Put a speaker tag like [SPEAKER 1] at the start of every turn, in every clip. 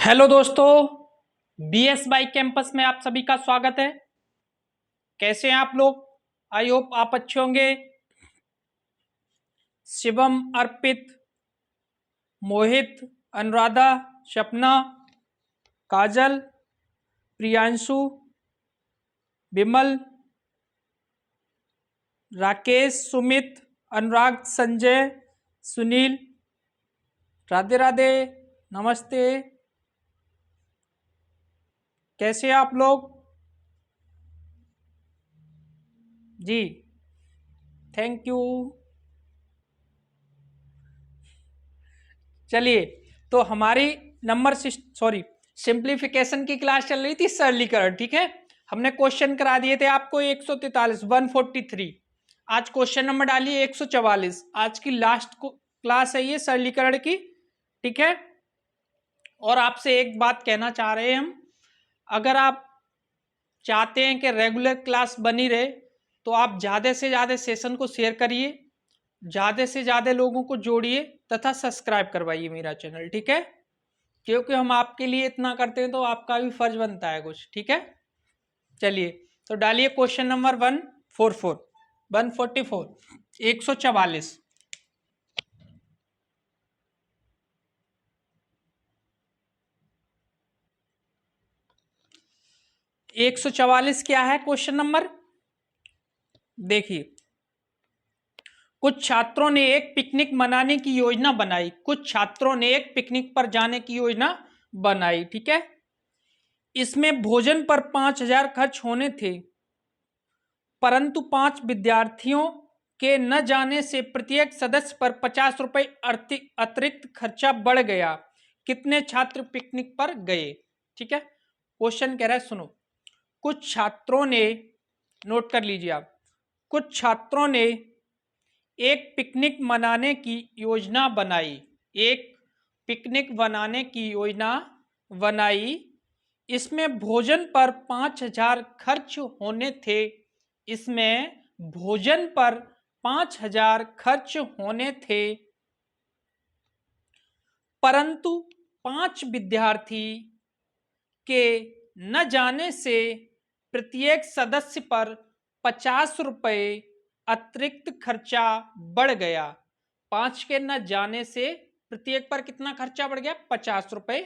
[SPEAKER 1] Hello दोस्तों, BS by campus में आप सभी का स्वागत है। कैसे हैं आप लोग? आई होप आप अच्छे होंगे। शिवम, अर्पित, मोहित, अनुराधा, सपना, काजल, प्रियांशु, विमल, राकेश, सुमित, अनुराग, संजय, सुनील, राधे राधे, नमस्ते। कैसे हैं आप लोग? जी, थैंक यू। चलिए, तो हमारी सिंप्लीफिकेशन की क्लास चल रही थी, सरलीकरण। ठीक है, हमने क्वेश्चन करा दिए थे आपको 143, 143। आज क्वेश्चन नंबर डालिए 144। आज की लास्ट क्लास है ये सरलीकरण की। ठीक है, और आपसे एक बात कहना चाह रहे हैं हम, अगर आप चाहते हैं कि रेगुलर क्लास बनी रहे तो आप ज़्यादा से ज़्यादा सेशन को शेयर करिए, ज़्यादा से ज़्यादा लोगों को जोड़िए तथा सब्सक्राइब करवाइए मेरा चैनल। ठीक है, क्योंकि हम आपके लिए इतना करते हैं तो आपका भी फर्ज बनता है कुछ। ठीक है, चलिए तो डालिए क्वेश्चन नंबर 144, 144 क्या है क्वेश्चन नंबर? देखिए, कुछ छात्रों ने एक पिकनिक मनाने की योजना बनाई। कुछ छात्रों ने एक पिकनिक पर जाने की योजना बनाई। ठीक है, इसमें भोजन पर 5,000 खर्च होने थे, परंतु 5 विद्यार्थियों के न जाने से प्रत्येक सदस्य पर 50 रुपए अतिरिक्त खर्चा बढ़ गया। कितने छात्र पिकनिक पर गए? ठीक है, क्वेश्चन कह रहा है, सुनो। कुछ छात्रों ने, नोट कर लीजिए आप, कुछ छात्रों ने एक पिकनिक मनाने की योजना बनाई। एक पिकनिक बनाने की योजना बनाई, इसमें भोजन पर 5,000 खर्च होने थे। इसमें भोजन पर 5,000 खर्च होने थे, परंतु 5 विद्यार्थी के न जाने से प्रत्येक सदस्य पर 50 रुपए अतिरिक्त खर्चा बढ़ गया। 5 के न जाने से प्रत्येक पर कितना खर्चा बढ़ गया? 50 रुपए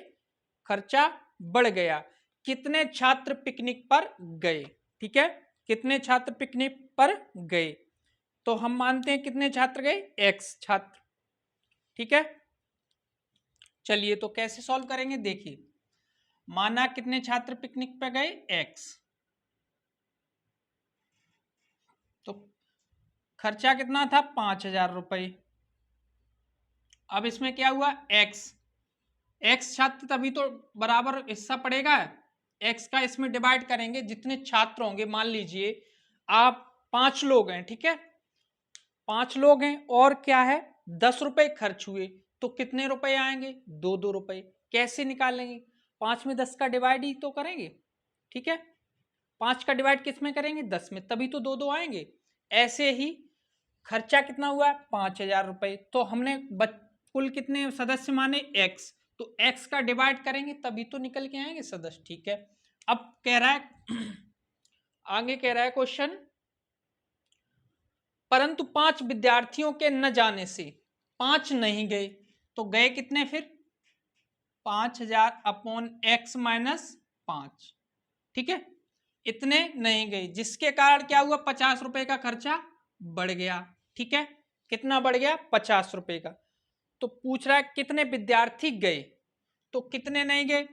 [SPEAKER 1] खर्चा बढ़ गया। कितने छात्र पिकनिक पर गए? ठीक है, कितने छात्र पिकनिक पर गए? तो हम मानते हैं कितने छात्र गए? x छात्र। ठीक है, चलिए तो कैसे सॉल्व करेंगे? देखिए, माना कितने छात्र पिकनिक पे गए? x। तो खर्चा कितना था? 5,000 रुपए। अब इसमें क्या हुआ? x छात्र, तभी तो बराबर हिस्सा पड़ेगा। x का इसमें डिवाइड करेंगे, जितने छात्र होंगे, मान लीजिए आप 5 लोग हैं। ठीक है, 5 लोग हैं और क्या है, 10 रुपए खर्च हुए, तो कितने रुपए आएंगे? 2-2 रुपए। कैसे निकालेंगे? 5 में 10 का डिवाइड ही तो करेंगे। ठीक है, 5 का डिवाइड किस में करेंगे? 10 में, तभी तो 2-2 आएंगे। ऐसे ही खर्चा कितना हुआ? 5,000 रुपए। तो हमने कुल कितने सदस्य माने? x। तो x का डिवाइड करेंगे तभी तो निकल के आएंगे सदस्य। ठीक है, अब कह रहा है आगे कह रहा है क्वेश्चन, परंतु 5 विद्यार्थियों के न जाने से 5 नहीं गए, तो गए कितने फिर? 5,000 अपॉन x माइनस 5। ठीक है, इतने नहीं गए, जिसके कारण क्या हुआ? 50 रुपए का खर्चा बढ़ गया। ठीक है, कितना बढ़ गया? 50 रुपए का। तो पूछ रहा है कितने विद्यार्थी गए, तो कितने नहीं गए?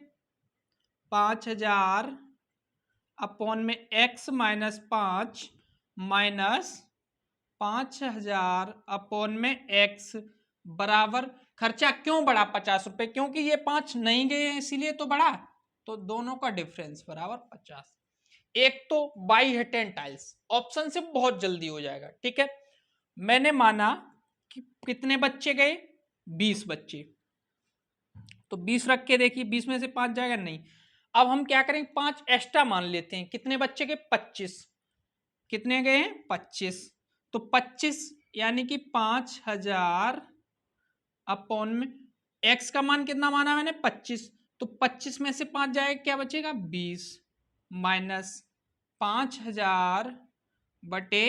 [SPEAKER 1] 5,000 अपॉन में x माइनस 5 माइनस 5,000 अपॉन में x बराबर खर्चा क्यों बढ़ा? 50 रुपए, क्योंकि ये 5 नहीं गए हैं इसीलिए तो बढ़ा। तो दोनों का डिफरेंस बराबर 50। एक तो बाई हेटेन टाइल्स ऑप्शन से बहुत जल्दी हो जाएगा। ठीक है, मैंने माना कि कितने बच्चे गए? 20 बच्चे। तो 20 रख के देखिए, 20 में से 5 जाएगा? नहीं। अब हम क्या करेंगे? 5 एक्स्ट्रा मान लेते हैं। कितने बच्चे गए? 25। कितने गए हैं? 25। तो 25 यानी कि 5,000 अपॉन में x का मान कितना माना मैंने? 25। तो 25 में से 5 जाएगा, क्या बचेगा 20 माइनस 5000 बटे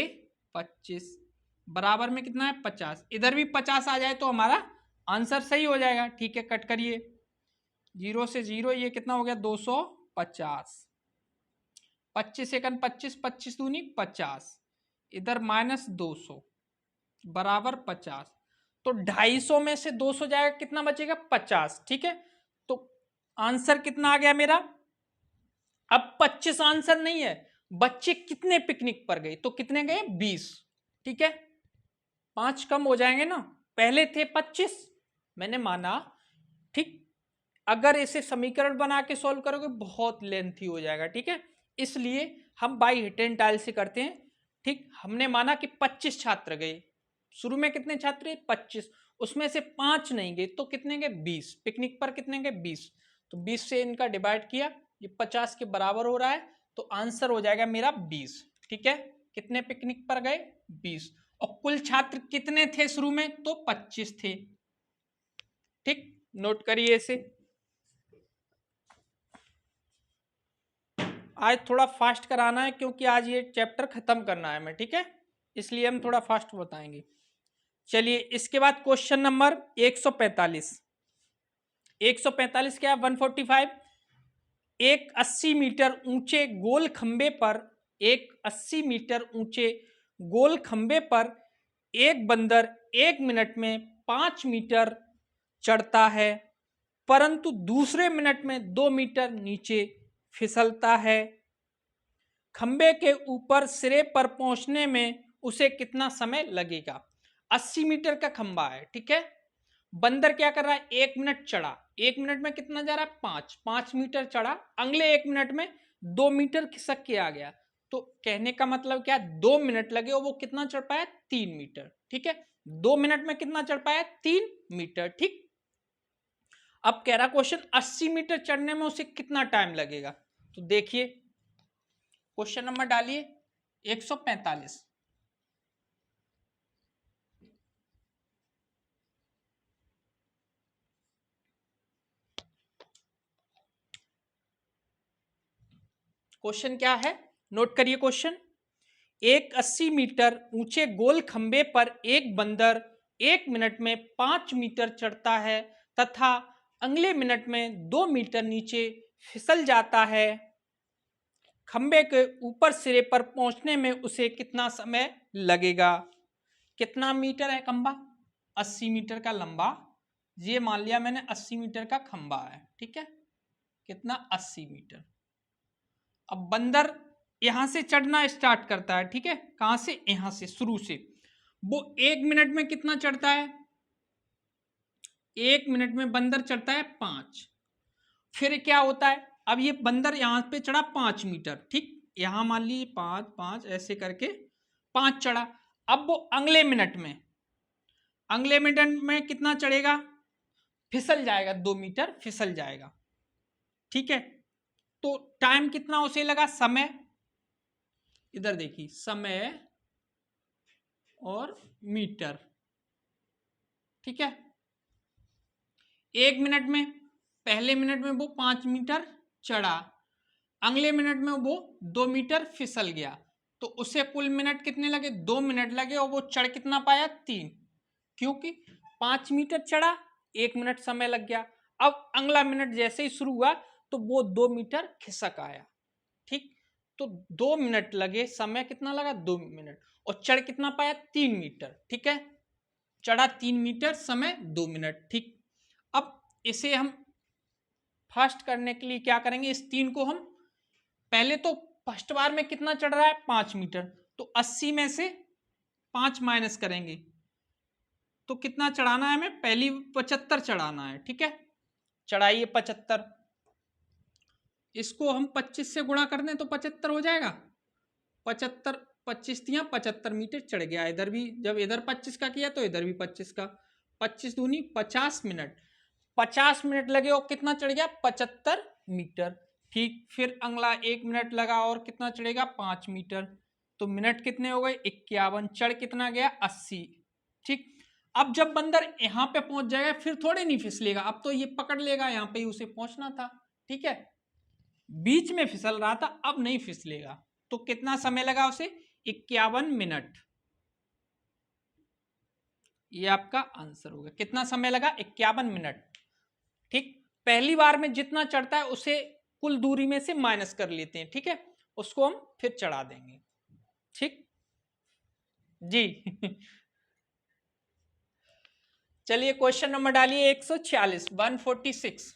[SPEAKER 1] 25 बराबर में कितना है 50। इधर भी 50 आ जाए तो हमारा आंसर सही हो जाएगा। ठीक है, कट करिए, 0 से 0, ये कितना हो गया 250, 25 एकन 25, 25 दूनी 50, इधर माइनस 200 बराबर 50। तो 250 में से 200 जाएगा, कितना बचेगा 50। ठीक है, तो आंसर कितना आ गया मेरा। अब 25 आंसर नहीं है, बच्चे कितने पिकनिक पर गए, तो कितने गए 20। ठीक है, 5 कम हो जाएंगे ना, पहले थे 25, मैंने माना। ठीक, अगर इसे समीकरण बना के सॉल्व करोगे बहुत लेंथी हो जाएगा। ठीक है, इसलिए हम बाई हिटेंटाइल से करते हैं। ठीक, हमने माना कि 25 छात्र गए, शुरू में कितने छात्र 25, उसमें से 5 नहीं गए तो कितने गए 20, पिकनिक पर कितने गए 20, तो 20 से इनका डिवाइड किया, ये 50 के बराबर हो रहा है, तो आंसर हो जाएगा मेरा 20। ठीक है, कितने पिकनिक पर गए 20, और कुल छात्र कितने थे शुरू में, तो 25 थे। ठीक, नोट करिए इसे। आज थोड़ा फास्ट कराना है क्योंकि आज ये चैप्टर खत्म करना है मैं। ठीक है, इसलिए हम थोड़ा फास्ट बताएंगे। चलिए, इसके बाद क्वेश्चन नंबर 145। 145 क्या है 145। एक 80 मीटर ऊंचे गोल खंबे पर, एक 80 मीटर ऊंचे गोल खंबे पर एक बंदर 1 मिनट में 5 मीटर चढ़ता है, परंतु दूसरे मिनट में 2 मीटर नीचे फिसलता है। खंबे के ऊपर सिरे पर पहुंचने में उसे कितना समय लगेगा। 80 मीटर का खंबा है। ठीक है, बंदर क्या कर रहा है 1 मिनट चढ़ा, 1 मिनट में कितना जा रहा है 5 मीटर चढ़ा, अगले 1 मिनट में 2 मीटर खिसक के आ गया। तो कहने का मतलब क्या, 2 मिनट लगे और वो कितना चढ़ पाया 3 मीटर। ठीक है, 2 मिनट में कितना चढ़ पाया 3 मीटर। ठीक, अब कह रहा क्वेश्चन 80 मीटर चढ़ने में उसे कितना टाइम लगेगा। तो देखिए, क्वेश्चन नंबर डालिए 145। क्वेश्चन क्या है, नोट करिए क्वेश्चन। एक 80 मीटर ऊंचे गोल खंबे पर एक बंदर 1 मिनट में 5 मीटर चढ़ता है तथा अगले मिनट में 2 मीटर नीचे फिसल जाता है। खंबे के ऊपर सिरे पर पहुंचने में उसे कितना समय लगेगा। कितना मीटर है खंबा, 80 मीटर का लंबा, ये मान लिया मैंने 80 मीटर का खंबा है। ठीक है, कितना 80 मीटर। अब बंदर यहां से चढ़ना स्टार्ट करता है। ठीक है, कहां से, यहां से शुरू से। वो 1 मिनट में कितना चढ़ता है, 1 मिनट में बंदर चढ़ता है 5। फिर क्या होता है, अब ये बंदर यहां पे चढ़ा 5 मीटर। ठीक, यहां मान लीजिए 5 5 ऐसे करके 5 चढ़ा। अब वो अगले मिनट में कितना चढ़ेगा, फिसल जाएगा 2 मीटर फिसल जाएगा। ठीक है, तो टाइम कितना उसे लगा, समय, इधर देखिए समय और मीटर। ठीक है, 1 मिनट में, पहले मिनट में वो 5 मीटर चढ़ा, अगले मिनट में वो 2 मीटर फिसल गया, तो उसे कुल मिनट कितने लगे 2 मिनट लगे, और वो चढ़ कितना पाया 3, क्योंकि 5 मीटर चढ़ा 1 मिनट समय लग गया। अब अगला मिनट जैसे ही शुरू हुआ तो वो 2 मीटर खिसक आया। ठीक, तो 2 मिनट लगे, समय कितना लगा 2 मिनट, और चढ़ कितना पाया 3 मीटर। ठीक है, चढ़ा 3 मीटर, समय 2 मिनट। ठीक, अब इसे हम फास्ट करने के लिए क्या करेंगे, इस 3 को हम पहले तो फर्स्ट बार में कितना चढ़ रहा है 5 मीटर, तो 80 में से 5 माइनस करेंगे तो कितना चढ़ाना है हमें, पहली 75 चढ़ाना है। ठीक है, चढ़ाइए 75, इसको हम 25 से गुणा कर दें तो 75 हो जाएगा। 75 25 दिया 75 मीटर चढ़ गया। इधर भी जब इधर 25 का किया तो इधर भी 25 का, 25 दूनी 50 मिनट, 50 मिनट लगे और कितना चढ़ गया 75 मीटर। ठीक, फिर अगला 1 मिनट लगा और कितना चढ़ेगा 5 मीटर, तो मिनट कितने हो गए 51, चढ़ कितना गया 80। ठीक, अब जब बंदर यहाँ पे पहुंच जाएगा फिर थोड़े नहीं फिसलेगा, अब तो ये पकड़ लेगा, यहाँ पे ही उसे पहुंचना था, ठीक है। बीच में फिसल रहा था, अब नहीं फिसलेगा। तो कितना समय लगा उसे? 51 मिनट। ये आपका आंसर होगा। कितना समय लगा? 51 मिनट। ठीक, पहली बार में जितना चढ़ता है उसे कुल दूरी में से माइनस कर लेते हैं, ठीक है, उसको हम फिर चढ़ा देंगे। ठीक जी। चलिए क्वेश्चन नंबर डालिए 146, 146।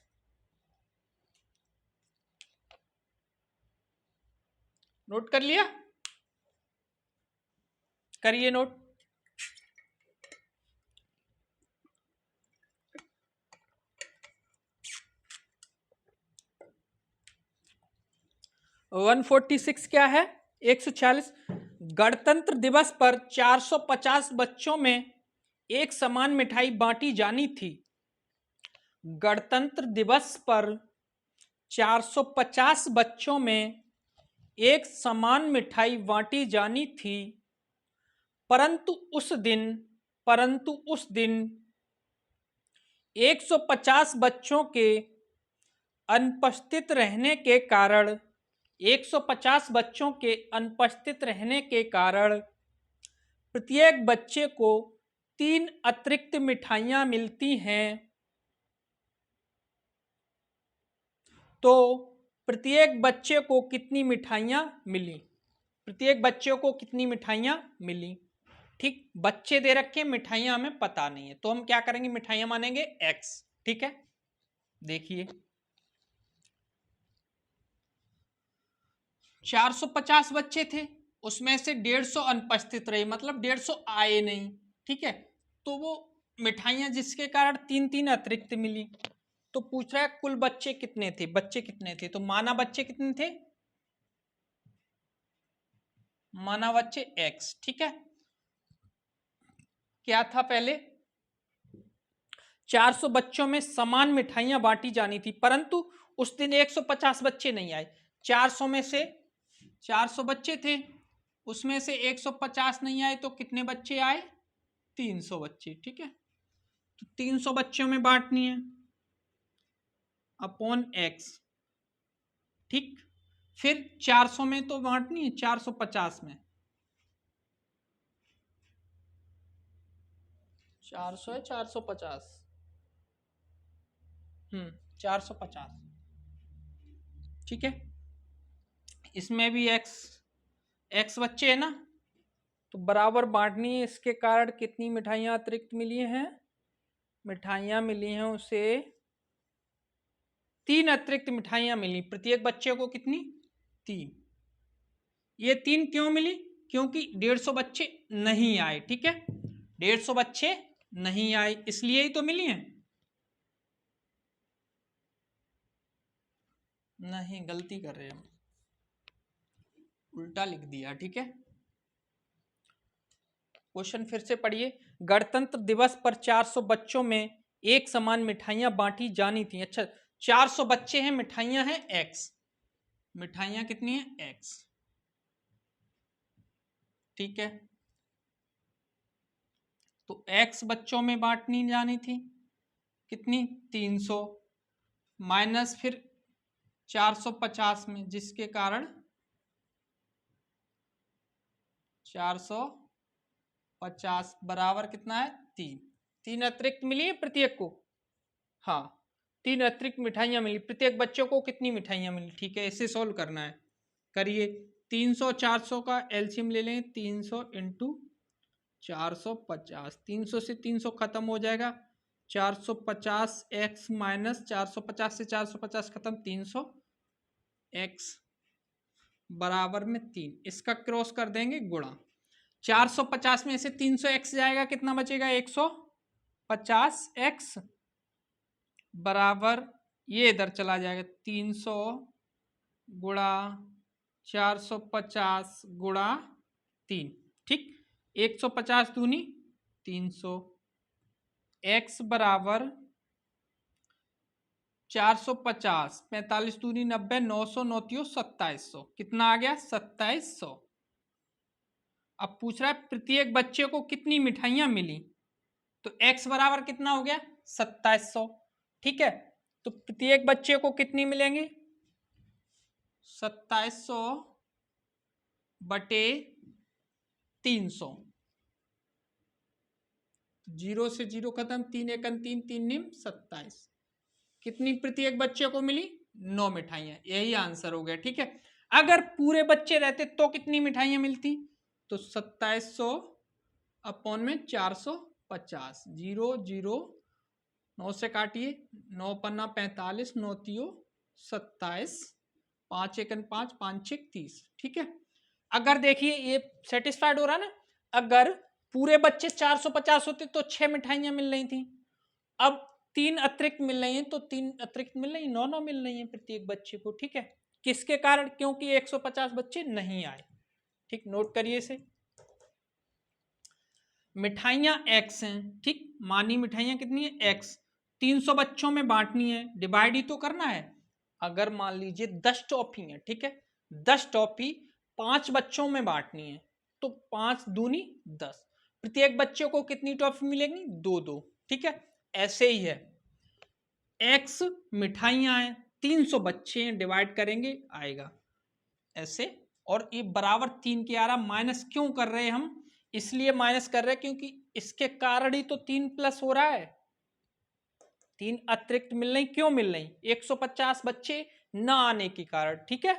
[SPEAKER 1] नोट कर लिया? करिए नोट। वन 146 क्या है? 146। गणतंत्र दिवस पर 450 बच्चों में एक समान मिठाई बांटी जानी थी। गणतंत्र दिवस पर 450 बच्चों में एक समान मिठाई बांटी जानी थी, परंतु उस दिन 150 बच्चों के अनुपस्थित रहने के कारण 150 बच्चों के अनुपस्थित रहने के कारण प्रत्येक बच्चे को 3 अतिरिक्त मिठाइयां मिलती हैं। तो प्रत्येक बच्चे को कितनी मिठाइयां मिली? प्रत्येक बच्चे को कितनी मिठाइयां मिली? ठीक, बच्चे दे रखे, मिठाइयां हमें पता नहीं है, तो हम क्या करेंगे? मिठाइयां मानेंगे x। ठीक है, देखिए 450 बच्चे थे, उसमें से 150 अनुपस्थित रहे, मतलब 150 आए नहीं, ठीक है। तो वो मिठाइयां जिसके कारण 3-3 अतिरिक्त मिली। तो पूछ रहा है कुल बच्चे कितने थे? बच्चे कितने थे? तो माना बच्चे कितने थे? माना बच्चे x, ठीक है। क्या था पहले? 400 बच्चों में समान मिठाइयां बांटी जानी थी, परंतु उस दिन 150 बच्चे नहीं आए। 400 में से 400 बच्चे थे, उसमें से 150 नहीं आए, तो कितने बच्चे आए? 300 बच्चे, ठीक है। तो 300 बच्चों में बांटनी है अपॉन x, ठीक। फिर 400 में तो बांटनी है 450 में, 400 है 450, 450, ठीक है। इसमें भी x बच्चे है ना, तो बराबर बांटनी है। इसके कारण कितनी मिठाइयां अतिरिक्त मिली हैं? मिठाइयां मिली हैं उसे 3 अतिरिक्त मिठाइयां मिली। प्रत्येक बच्चे को कितनी? 3। ये 3 क्यों मिली? क्योंकि 150 बच्चे नहीं आए, ठीक है। 150 बच्चे नहीं आए, इसलिए ही तो मिली हैं। नहीं, गलती कर रहे हैं हम, उल्टा लिख दिया, ठीक है। क्वेश्चन फिर से पढ़िए। गणतंत्र दिवस पर 400 बच्चों में एक समान मिठाइयां बांटी जानी थी। अच्छा, 400 बच्चे हैं, मिठाइयां हैं x। मिठाइयां कितनी है? x, ठीक है। तो x बच्चों में बांटनी जानी थी, कितनी? 300, माइनस फिर 450 में, जिसके कारण 450 बराबर कितना है? 3। 3 अतिरिक्त मिली है प्रत्येक को, हाँ 3 अतिरिक्त मिठाइयां मिली। प्रत्येक बच्चों को कितनी मिठाइयां मिली? ठीक है, इसे सोल्व करना है, करिए। 300 400 का एलसीएम ले लें, 300 इंटू 450, 300 से 300 खत्म हो जाएगा, 450 x माइनस 450 से 450 खत्म, 300 x बराबर में 3। इसका क्रॉस कर देंगे गुणा, 450 में से 300 x जाएगा, कितना बचेगा? 150 x बराबर, ये इधर चला जाएगा, 300 गुणा 450 गुणा 3, ठीक। 150 दूनी 300, x बराबर 450, 45 दूनी 90, 900 9 2700, कितना आ गया? 2700। अब पूछ रहा है प्रत्येक बच्चे को कितनी मिठाइयां मिली? तो x बराबर कितना हो गया 2700। ठीक है, तो प्रत्येक बच्चे को कितनी मिलेंगी 2700 बटे 300। 0 से 0 खत्म, 3 एकन 3, 3 निम 27। कितनी प्रत्येक बच्चे को मिली 9 मिठाइयां। यही आंसर हो गया। ठीक है, अगर पूरे बच्चे रहते तो कितनी मिठाइयां मिलती, तो 2700 अपॉन में 450। 0 0 9 से काटिए, 9 पन्ना 45, 9 तियो 27, 5 एकन 5, 5 छक 30। ठीक है, अगर देखिए ये सेटिस्फाइड हो रहा ना, अगर पूरे बच्चे 450 होते तो 6 मिठाइयां मिल रही थी, अब 3 अतिरिक्त मिल रही हैं, तो 3 अतिरिक्त मिल रही, 9 9 मिल रही हैं प्रत्येक बच्चे को। ठीक है, किसके कारण, क्योंकि 150 बच्चे नहीं आए। ठीक, नोट करिए इसे। मिठाइयां x हैं, ठीक, मानी मिठाइयां कितनी है x, 300 बच्चों में बांटनी है, डिवाइड ही तो करना है। अगर मान लीजिए 10 टॉफी है, ठीक है, 10 टॉफी 5 बच्चों में बांटनी है, तो 5 दूनी 10, प्रत्येक बच्चे को कितनी टॉफी मिलेंगी 2 2। ठीक है, ऐसे ही है, x मिठाइयां हैं, 300 बच्चे हैं, डिवाइड करेंगे आएगा ऐसे, और ये बराबर 3 के आ रहा। माइनस क्यों कर रहे हैं हम, इसलिए माइनस कर रहे हैं क्योंकि इसके कारण ही तो 3 प्लस हो रहा है, 3 अतिरिक्त मिल रही। क्यों मिल रही, 150 बच्चे ना आने के कारण। ठीक है,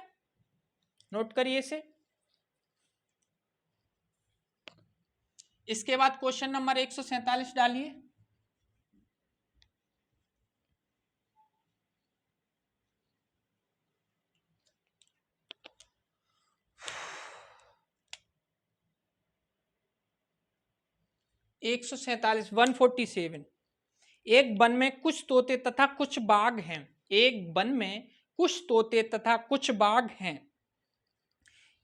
[SPEAKER 1] नोट करिए इसे। इसके बाद क्वेश्चन नंबर 147 डालिए। एक 147। एक वन में कुछ तोते तथा कुछ बाघ हैं। एक वन में कुछ तोते तथा कुछ बाघ हैं।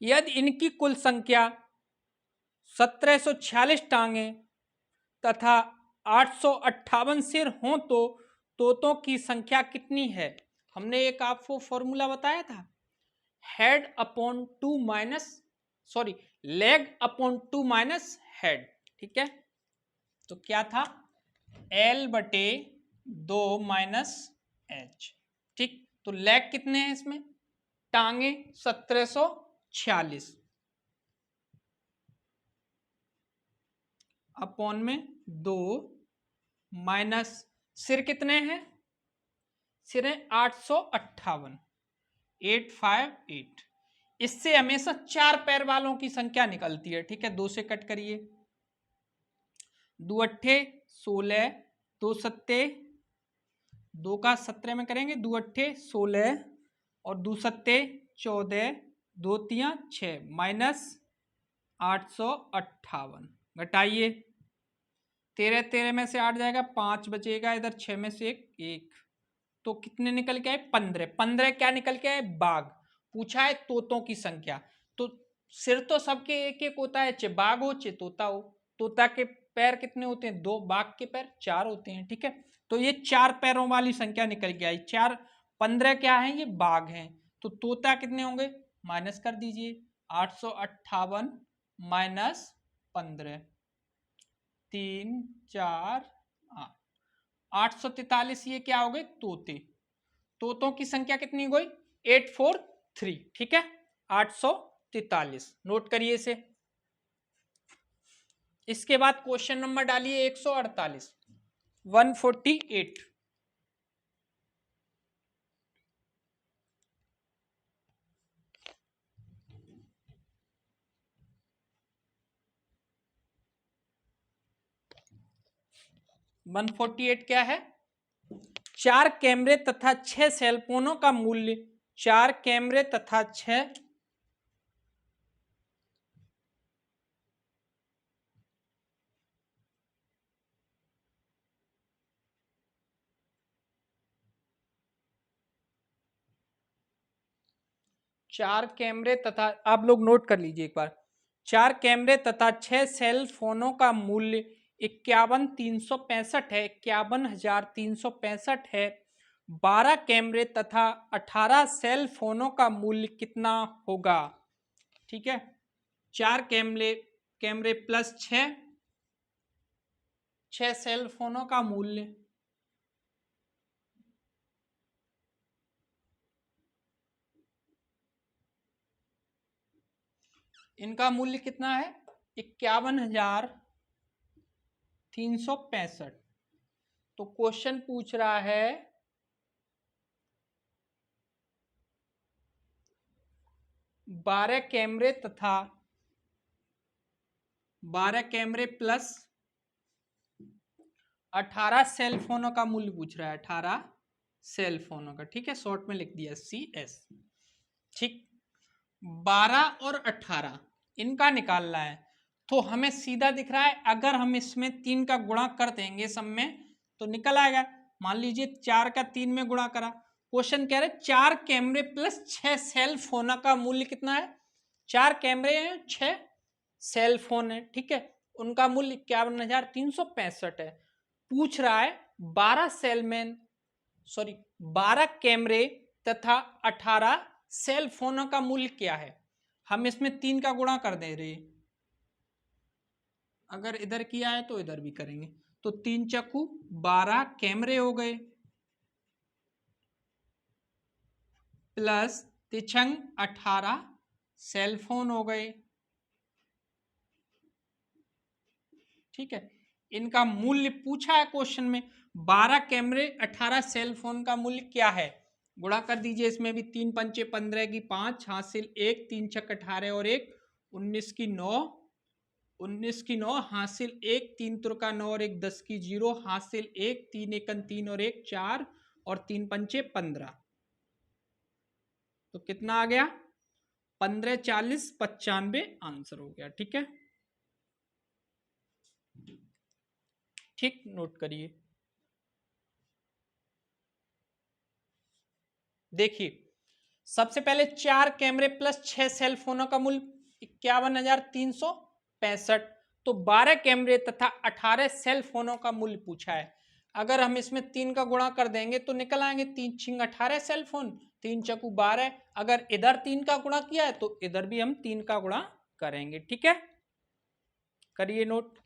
[SPEAKER 1] यदि इनकी कुल संख्या 1746 टांगे तथा 858 सिर हों तो तोतों की संख्या कितनी है। हमने एक आपको फॉर्मूला बताया था, head upon 2 minus, sorry, leg upon 2 minus head. ठीक है, तो क्या था, L बटे 2 माइनस एच। ठीक, तो लेग कितने हैं इसमें, टांगे 1746 अपॉन में 2 माइनस सिर कितने हैं, सिर है 858, 858। इससे हमेशा 4 पैर वालों की संख्या निकलती है। ठीक है, 2 से कट करिए, 2 अट्ठे 16, 2 सत्ते, 2 का 17 में करेंगे, 2 अट्ठे 16 और 2 सत्ते 14, 2 तियां 6, माइनस 858। घटाइए, 13 13 में से 8 जाएगा, 5 बचेगा, इधर 6 में से 1, तो कितने निकल के आए 15। 15 क्या निकल के आए, बाघ। पूछा है तोतों की संख्या, तो सिर तो सबके एक एक होता है, चाहे बाघ हो चाहे तोता हो। तोता के पैर कितने होते हैं 2, बाघ के पैर 4 होते हैं। ठीक है, तो ये 4 पैरों वाली संख्या निकल के आई। 4 15 क्या है, ये बाघ हैं, तो तोता कितने होंगे, माइनस कर दीजिए, 858 माइनस 15, 3 4 8, 843। ये क्या हो गए, तोते। तोतों की संख्या कितनी हो गई 843। ठीक है, 843, नोट करिए इसे। इसके बाद क्वेश्चन नंबर डालिए 148, 148। वन 148 क्या है, 4 कैमरे तथा 6 सेलफोनों का मूल्य, 4 कैमरे तथा 6 4 कैमरे तथा, आप लोग नोट कर लीजिए एक बार, 4 कैमरे तथा 6 सेल फोनों का मूल्य 51,365 है, 51,365 है। 12 कैमरे तथा 18 सेल फोनों का मूल्य कितना होगा। ठीक है, 4 कैमरे कैमरे प्लस 6 6 सेल फोनों का मूल्य इनका मूल्य कितना है 51,365। तो क्वेश्चन पूछ रहा है 12 कैमरे तथा 12 कैमरे प्लस 18 सेल फोनों का मूल्य पूछ रहा है, 18 सेल फोनों का, ठीक है, शॉर्ट में लिख दिया CS। ठीक, 12 और 18 इनका निकालना है। तो हमें सीधा दिख रहा है, अगर हम इसमें 3 का गुणा कर देंगे सब में तो निकल आएगा। मान लीजिए 4 का 3 में गुणा करा, क्वेश्चन कह रहे 4 कैमरे प्लस 6 सेल फोन का मूल्य कितना है। 4 कैमरे हैं, 6 सेल फोन है, ठीक है, उनका मूल्य 51,365 है। पूछ रहा है 12 कैमरे तथा 18 सेल फोनों का मूल्य क्या है। हम इसमें 3 का गुणा कर दे रहे, अगर इधर किया है तो इधर भी करेंगे, तो 3 चक्कू 12 कैमरे हो गए प्लस 3 18 सेल फोन हो गए, ठीक है। इनका मूल्य पूछा है क्वेश्चन में, 12 कैमरे 18 सेल फोन का मूल्य क्या है। गुणा कर दीजिए, इसमें भी 3 पंचे 15 की 5 हासिल 1, 3 छक 18 और 1 19 की 9, 19 की 9 हासिल 1, 3 तुरका 9 और 1 10 की 0 हासिल 1, 3 एकन 3 और 1 4 और 3 पंचे 15। तो कितना आ गया 15 40 95 आंसर हो गया, ठीक है। ठीक, नोट करिए। देखिए सबसे पहले 4 कैमरे प्लस 6 सेल फोनों का मूल्य 51,365। तो 12 कैमरे तथा 18 सेल फोनों का मूल्य पूछा है। अगर हम इसमें 3 का गुणा कर देंगे तो निकल आएंगे 3 छिंग 18 सेल फोन, 3 चकू 12। अगर इधर 3 का गुणा किया है तो इधर भी हम 3 का गुणा करेंगे, ठीक है, करिए नोट।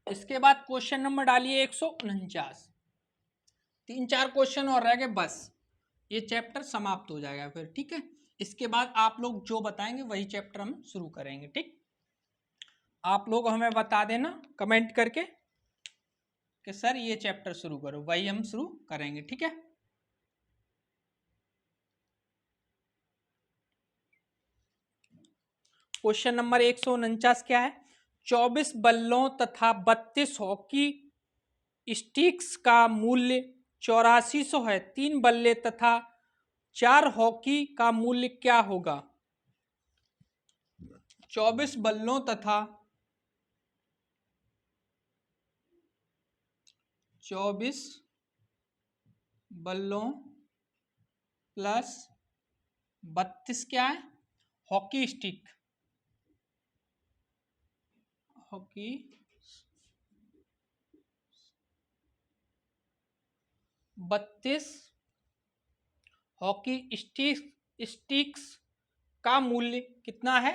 [SPEAKER 1] इसके बाद क्वेश्चन नंबर डालिए 149। 3-4 क्वेश्चन और रह गए, बस ये चैप्टर समाप्त हो जाएगा फिर, ठीक है। इसके बाद आप लोग जो बताएंगे वही चैप्टर हम शुरू करेंगे, ठीक। आप लोग हमें बता देना कमेंट करके कि सर ये चैप्टर शुरू करो, वही हम शुरू करेंगे, ठीक है। क्वेश्चन नंबर 149 क्या है, 24 बल्लों तथा 32 हॉकी स्टिक्स का मूल्य 8400 है। 3 बल्ले तथा 4 हॉकी का मूल्य क्या होगा। 24 बल्लों तथा 24 बल्लों प्लस 32 क्या है hockey stick, hockey 32 hockey sticks का मूल्य कितना है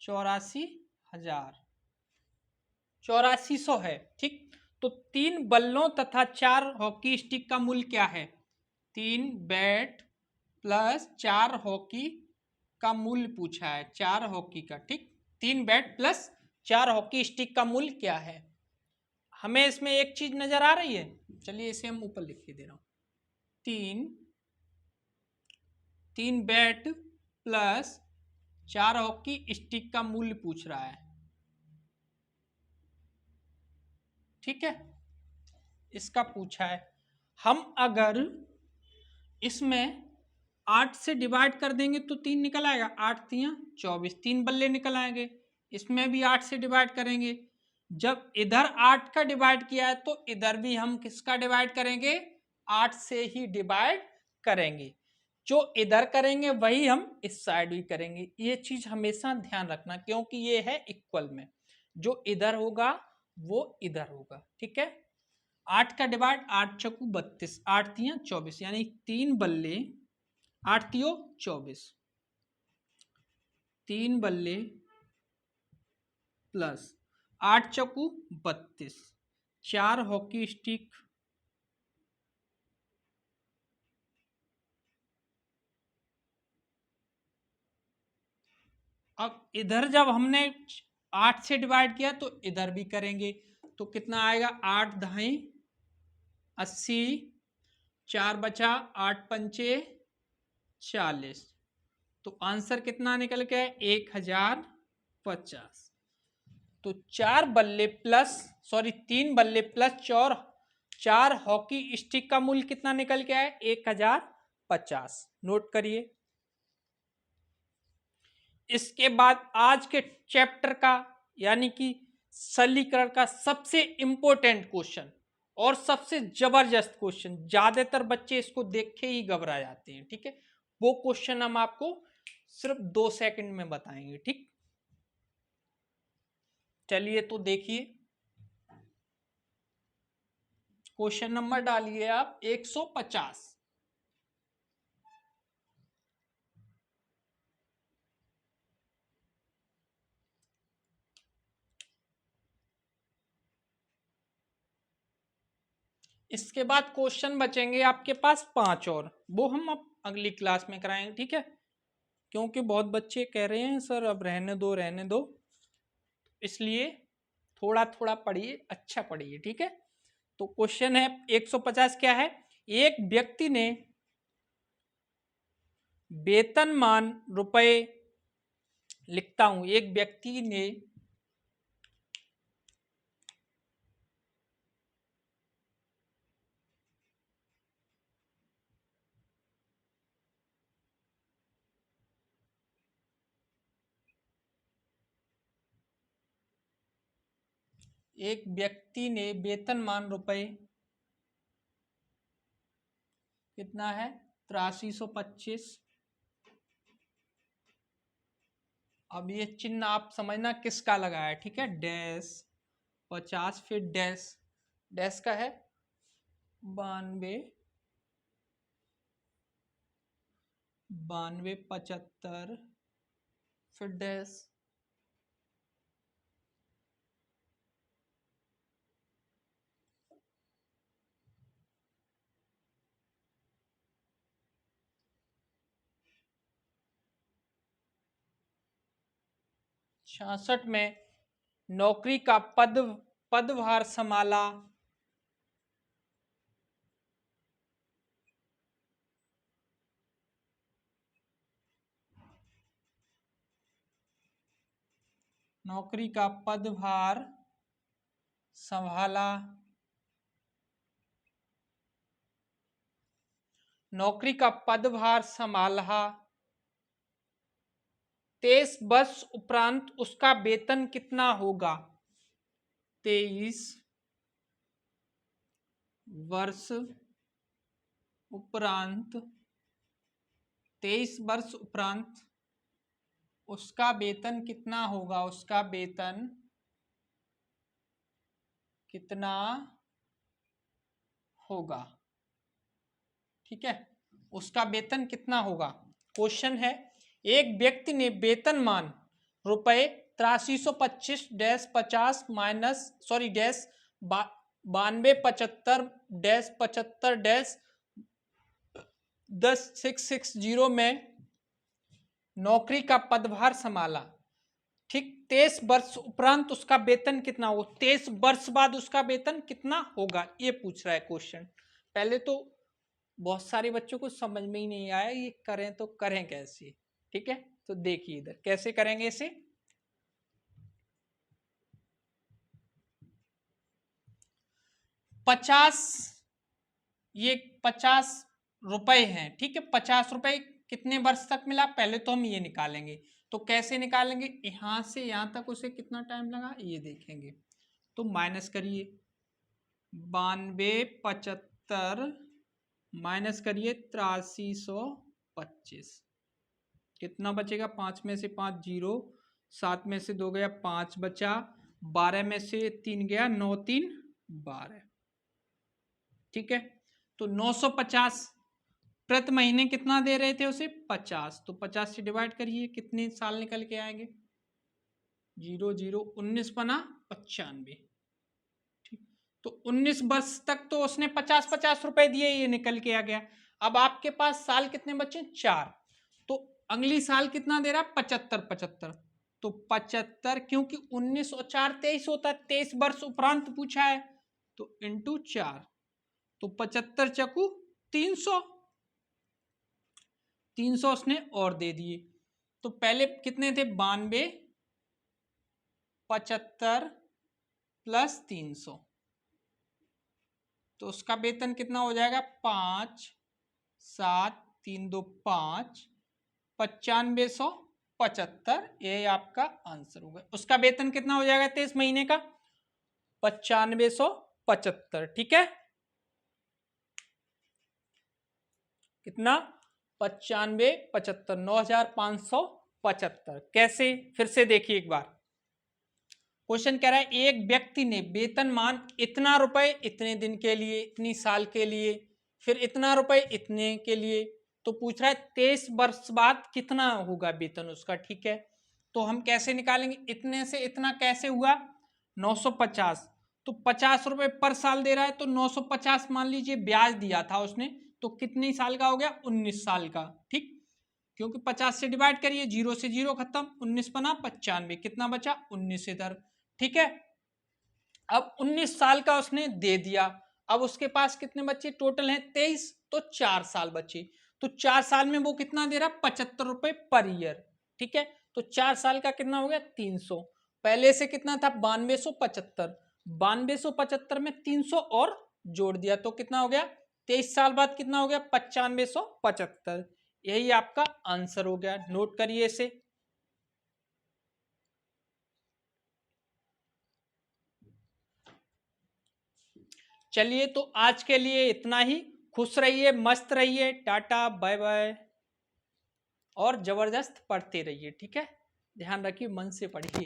[SPEAKER 1] 84,000, 8400 है, ठीक। तो 3 बल्लों तथा 4 हॉकी स्टिक का मूल्य क्या है। 3 बैट प्लस 4 हॉकी का मूल्य पूछा है, 4 हॉकी का, ठीक। 3 बैट प्लस 4 हॉकी स्टिक का मूल्य क्या है। हमें इसमें एक चीज नजर आ रही है, चलिए इसे हम ऊपर लिख के दे रहा हूं। 3 बैट प्लस 4 हॉकी स्टिक का मूल्य पूछ रहा है, ठीक है, इसका पूछा है। हम अगर इसमें 8 से डिवाइड कर देंगे तो 3 निकल आएगा, 8 3 24, 3 बल्ले निकल आएंगे। इसमें भी 8 से डिवाइड करेंगे, जब इधर 8 का डिवाइड किया है तो इधर भी हम किसका डिवाइड करेंगे 8 से ही डिवाइड करेंगे। जो इधर करेंगे वही हम इस साइड भी करेंगे। ये चीज हमेशा ध्यान रखना, क्योंकि ये है इक्वल में, जो इधर होगा वो इधर होगा। ठीक है, 8 का डिवाइड, 8 चौकू 32, 8 तियां 24, यानी 3 बल्ले 8 तियो 24, 3 बल्ले प्लस 8 चौकू 32, 4 हॉकी स्टिक, अब इधर जब हमने 8 से डिवाइड किया तो इधर भी करेंगे, तो कितना आएगा, 8 दहाई 80, 4 बचा, 8 पंचे 40, तो आंसर कितना निकल के 1050। तो 4 बल्ले प्लस, सॉरी 3 बल्ले प्लस 4 हॉकी स्टिक का मूल्य कितना निकल के आया, 1050। नोट करिए। इसके बाद आज के चैप्टर का यानी कि सरलीकरण का सबसे इंपॉर्टेंट क्वेश्चन और सबसे जबरदस्त क्वेश्चन, ज्यादातर बच्चे इसको देख के ही घबरा जाते हैं। ठीक है, वो क्वेश्चन हम आपको सिर्फ 2 सेकंड में बताएंगे। ठीक, चलिए तो देखिए, क्वेश्चन नंबर डालिए आप 150। इसके बाद क्वेश्चन बचेंगे आपके पास 5 और, वो हम अब अगली क्लास में कराएंगे। ठीक है, क्योंकि बहुत बच्चे कह रहे हैं सर अब रहने दो रहने दो, इसलिए थोड़ा थोड़ा पढ़िए, अच्छा पढ़िए। ठीक है, तो क्वेश्चन है 150 क्या है, एक व्यक्ति ने वेतनमान रुपए, लिखता हूं, एक व्यक्ति ने वेतनमान रुपए कितना है, 8325। अब ये चिन्ह आप समझना किसका लगा है। ठीक है, डैश 50, फिर डैश, डैश का है 92 75, फिर डैश, छियासठ में नौकरी का पदभार संभाला, नौकरी का पदभार संभाला, नौकरी का पदभार संभाला, 23 वर्ष उपरांत उसका वेतन कितना होगा, 23 वर्ष उपरांत, 23 वर्ष उपरांत उसका वेतन कितना होगा, उसका वेतन कितना होगा। ठीक है, उसका वेतन कितना होगा। क्वेश्चन है, एक व्यक्ति ने वेतनमान रुपए 8325 dash 50 minus sorry dash 9275 dash 75 dash 10660 में नौकरी का पदभार संभाला। ठीक, 23 वर्ष उपरांत उसका वेतन कितना होगा, 23 वर्ष बाद उसका वेतन कितना होगा, ये पूछ रहा है क्वेश्चन। पहले तो बहुत सारे बच्चों को समझ में ही नहीं आया ये करें तो करें कैसे। ठीक है, तो देखिए इधर कैसे करेंगे इसे। 50, ये 50 रुपए हैं। ठीक है, 50 रुपए कितने वर्ष तक मिला, पहले तो हम ये निकालेंगे। तो कैसे निकालेंगे, यहां से यहां तक उसे कितना टाइम लगा ये देखेंगे। तो माइनस करिए, 9275 माइनस करिए 8325, 25। कितना बचेगा? 5 में से 5 0, 7 में से 2 गया 5 बचा, 12 में से 3 गया 9 3 12। ठीक है, तो 950 प्रति महीने कितना दे रहे थे उसे? 50। तो 50 से डिवाइड करिए, कितने साल निकल के आएंगे? 0 0 19 बना 95। ठीक, तो 19 वर्ष तक तो उसने 50-50 रुपए दिए, ये निकल के आ गया। अब आपके पास साल कितने बचे? 4। तो अगली साल कितना दे रहा? 75। तो 75, क्योंकि 19 और 4 23 होता है, 23 वर्ष उपरांत पूछा है, तो इंटू 4। तो 75 चकू 300, 300 उसने और दे दिए। तो पहले कितने थे? 92, 75 प्लस 300, तो उसका वेतन कितना हो जाएगा? 5 7 3 2 5, 9575। ये आपका आंसर होगा। उसका वेतन कितना हो जाएगा 23 महीने का? 9575। ठीक है, कितना? 9575, 9575। कैसे? फिर से देखिए एक बार। क्वेश्चन कह रहा है एक व्यक्ति ने वेतनमान इतना रुपए इतने दिन के लिए, इतनी साल के लिए, फिर इतना रुपए इतने के लिए, तो पूछ रहा है 23 वर्ष बाद कितना होगा वेतन उसका। ठीक है, तो हम कैसे निकालेंगे? इतने से इतना कैसे हुआ? 950। तो 50 रुपए पर साल दे रहा है, तो 950 मान लीजिए ब्याज दिया था उसने, तो कितने साल का हो गया? 19 साल का। ठीक, क्योंकि 50 से डिवाइड करिए, 0 से 0 खत्म, 19 बना 95, कितना बचा? 19 इधर। ठीक है, अब 19 साल का उसने दे दिया। अब उसके पास कितने बच्चे टोटल हैं? 23, तो 4 साल बचे। तो 4 साल में वो कितना दे रहा? 75 रुपए पर ईयर। ठीक है, तो 4 साल का कितना हो गया? 300। पहले से कितना था? 9275। 9275 में 300 और जोड़ दिया, तो कितना हो गया? 23 साल बाद कितना हो गया? 9575। यही आपका आंसर हो गया। नोट करिए इसे। चलिए, तो आज के लिए इतना ही। खुश रहिए, मस्त रहिए, टाटा बाय बाय। और जबरदस्त पढ़ते रहिए। ठीक है, ध्यान रखिए, मन से पढ़िए।